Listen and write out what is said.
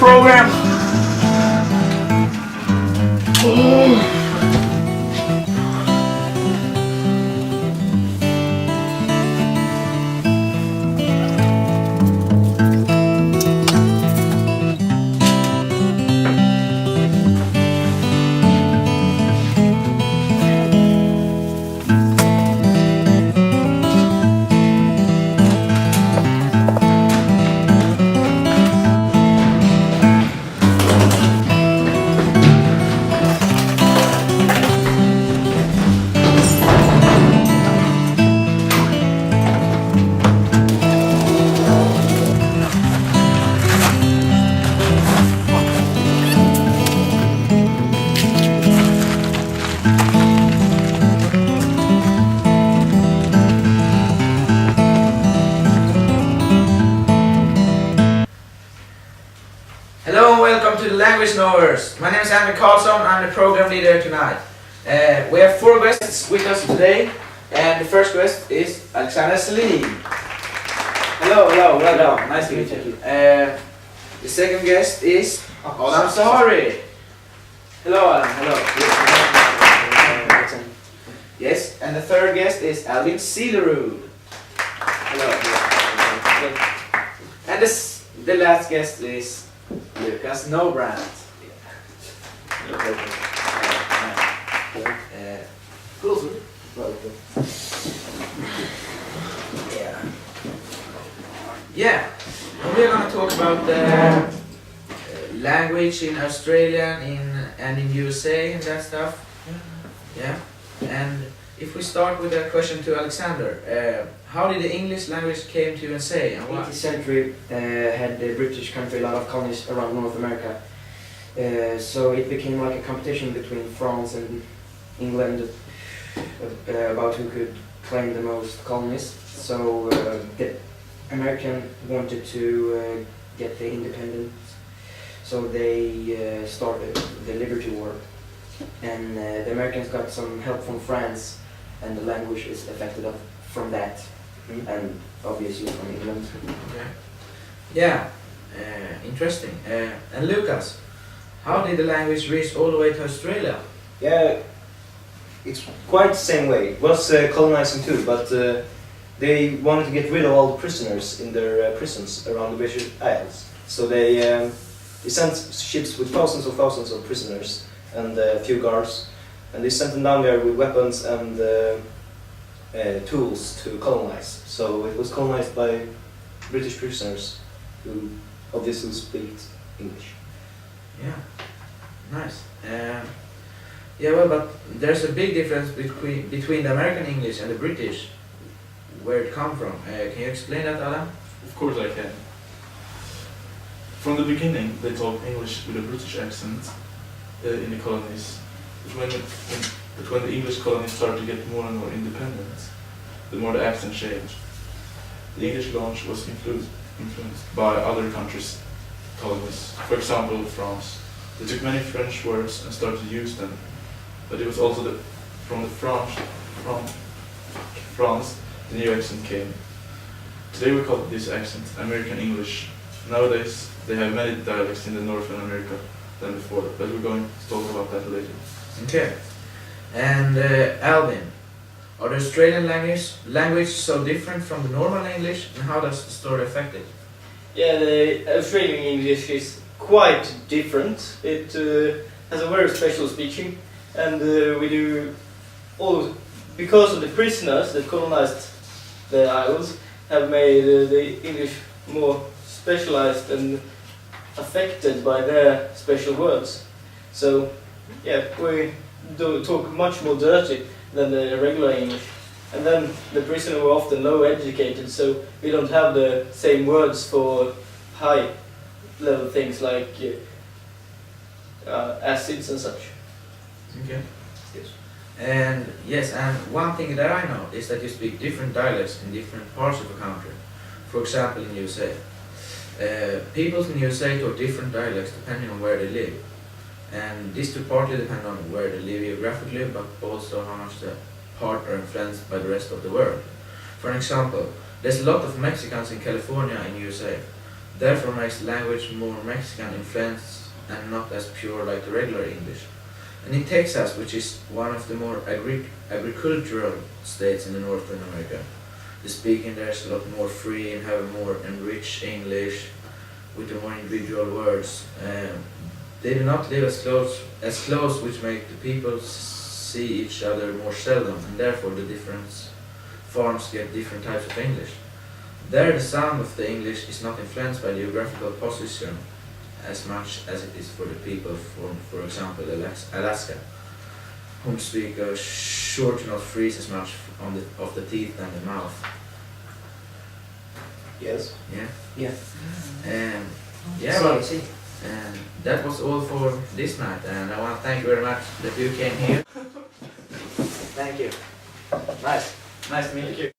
program. Hello and welcome to the Language Knowers. My name is Andy Carlson. I'm the program leader tonight. We have 4 guests with us today, and the first guest is Alexander Selin. Hello, welcome. Nice to meet you. The second guest is Adam Sahari. Hello, Adam. Hello. Yes, and the third guest is Alvin Seelerud. Hello. And the last guest is Lucas Nobrand. Yeah, and we're going to talk about the language in Australia and in USA and that stuff. Yeah, and if we start with a question to Alexander, how did the English language came to USA and why? 18th century had the British country a lot of colonies around North America, so it became like a competition between France and England about who could claim the most colonies. So the American wanted to get the independence, so they started the Liberty War, and the Americans got some help from France, and the language is affected from that. And obviously from England. Yeah, interesting. And Lucas, how did the language reach all the way to Australia? Yeah, it's quite the same way. It was colonizing too, but they wanted to get rid of all the prisoners in their prisons around the British Isles. So they sent ships with thousands of prisoners and a few guards, and they sent them down there with weapons and tools to colonize. So it was colonized by British prisoners who obviously speak English. Yeah, nice. Yeah, well, but there's a big difference between the American English and the British, where it come from. Can you explain that, Adam? Of course I can. From the beginning, they talked English with a British accent in the colonies. But when the English colonies started to get more and more independent, the more the accent changed. The English language was influenced by other countries' colonies. For example, France. They took many French words and started to use them. But it was also from France the new accent came. Today we call this accent American English. Nowadays they have many dialects in the Northern America than before, but we're going to talk about that later. Okay. And Alvin, are the Australian language so different from the normal English, and how does the story affect it? Yeah, the Australian English is quite different. It has a very special speaking, and we do all because of the prisoners that colonized the islands have made the English more specialized and affected by their special words. So, yeah, we do talk much more dirty than the regular English. And then the prisoners were often low educated, so we don't have the same words for high level things like acids and such. Okay. Yes. And yes, and one thing that I know is that you speak different dialects in different parts of the country. For example, in USA. People in USA talk different dialects depending on where they live. And this too partly depend on where they live geographically, but also how much the part are influenced by the rest of the world. For an example, there's a lot of Mexicans in California in USA. therefore makes the language more Mexican influenced and not as pure like the regular English. And in Texas, which is one of the more agricultural states in the North America, the speaking there is a lot more free and have a more enriched English with the more individual words. They do not live as close, which make the people see each other more seldom, and therefore the different farms get different types of English. There, the sound of the English is not influenced by geographical position as much as it is for the people from, for example, Alaska, whom speak sure to not freeze as much of the teeth than the mouth. Yes. Yeah. Yeah. Yeah, See, well, see. and that was all for this night, and I want to thank you very much that you came here. Thank you. Nice to meet you.